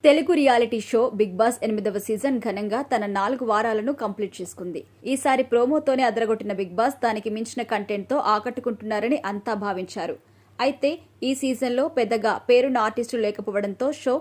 Telugu reality show Bigg Boss 8వ season ఘనంగా తన 4 వారాలను కంప్లీట్ చేసుకుంది. ఈసారి ప్రోమోతోనే అదరగొట్టిన బిగ్ బాస్ దానికి మించిన కంటెంట్తో ఆకట్టుకుంటున్నారని అంతా భావించారు. అయితే ఈ సీజన్లో పెద్దగా పేరున్న ఆర్టిస్టులు లేకపోవడంతో షో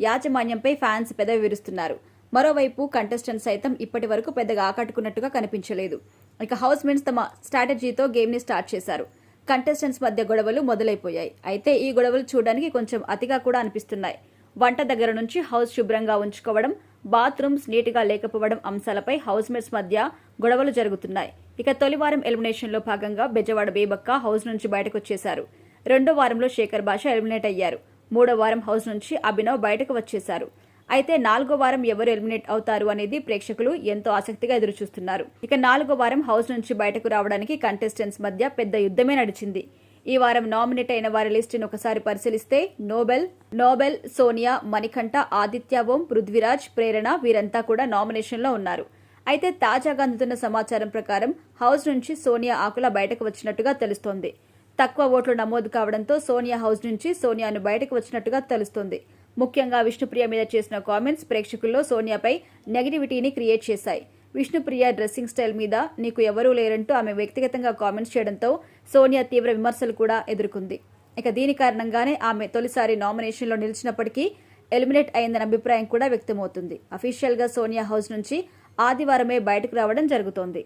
యాజమాన్యంపై ఫ్యాన్స్ పెదవి విరుస్తున్నారు. మరోవైపు కంటెస్టెంట్స్ సైతం ఇప్పటి వరకు పెద్దగా ఆకట్టుకున్నట్టుగా కనిపించలేదు. ఇక హౌస్ మేట్స్ తమ స్ట్రాటజీతో గేమ్ని స్టార్ట్ చేశారు. కంటెస్టెంట్స్ మధ్య గొడవలు మొదలైపోయాయి. అయితే ఈ గొడవలు చూడడానికి కొంచెం అతిగా కూడా అనిపిస్తున్నాయి. వంట దగ్గర నుంచి హౌస్ శుభ్రంగా ఉంచుకోవడం, బాత్రూమ్స్ నీట్గా లేకపోవడం అంశాలపై హౌస్ మేట్స్ మధ్య గొడవలు జరుగుతున్నాయి. ఇక తొలి వారం ఎలిమినేషన్లో భాగంగా బెజవాడ బేబక్క హౌస్ నుంచి బయటకొచ్చేశారు. రెండో వారంలో శేఖర్ భాష ఎలిమినేట్ అయ్యారు. మూడో వారం హౌస్ నుంచి అభినవ్ బయటకు వచ్చేశారు. అయితే 4వ వారం ఎవరు ఎలిమినేట్ అవుతారు అనేది ప్రేక్షకులు ఎంతో ఆసక్తిగా ఎదురుచూస్తున్నారు. ఇక 4వ వారం హౌస్ నుంచి బయటకు రావడానికి కంటెస్టెంట్స్ మధ్య పెద్ద యుద్ధమే నడిచింది. ఈ వారం నామినేట్ అయిన వారి లిస్టును ఒకసారి పరిశీలిస్తే నోబెల్, సోనియా, మణికంఠ, ఆదిత్య ఓం, పృథ్వీరాజ్, ప్రేరణ వీరంతా కూడా నామినేషన్లో ఉన్నారు. అయితే తాజాగా అందుతున్న సమాచారం ప్రకారం హౌస్ నుంచి సోనియా ఆకుల బయటకు వచ్చినట్టుగా తెలుస్తోంది. తక్కువ ఓట్లు నమోదు కావడంతో సోనియా హౌస్ నుంచి సోనియాను బయటకు వచ్చినట్టుగా తెలుస్తోంది. ముఖ్యంగా విష్ణుప్రియ మీద చేసిన కామెంట్స్ ప్రేక్షకుల్లో సోనియాపై నెగిటివిటీని క్రియేట్ చేశాయి. విష్ణుప్రియ డ్రెస్సింగ్ స్టైల్ మీద నీకు ఎవరూ లేరంటూ ఆమె వ్యక్తిగతంగా కామెంట్స్ చేయడంతో సోనియా తీవ్ర విమర్శలు కూడా ఎదుర్కొంది. ఇక దీని కారణంగానే ఆమె తొలిసారి నామినేషన్లో నిలిచినప్పటికీ ఎలిమినేట్ అయిందన్న అభిప్రాయం కూడా వ్యక్తమవుతుంది. అఫీషియల్గా సోనియా హౌస్ నుంచి ఆదివారమే బయటకు రావడం జరుగుతోంది.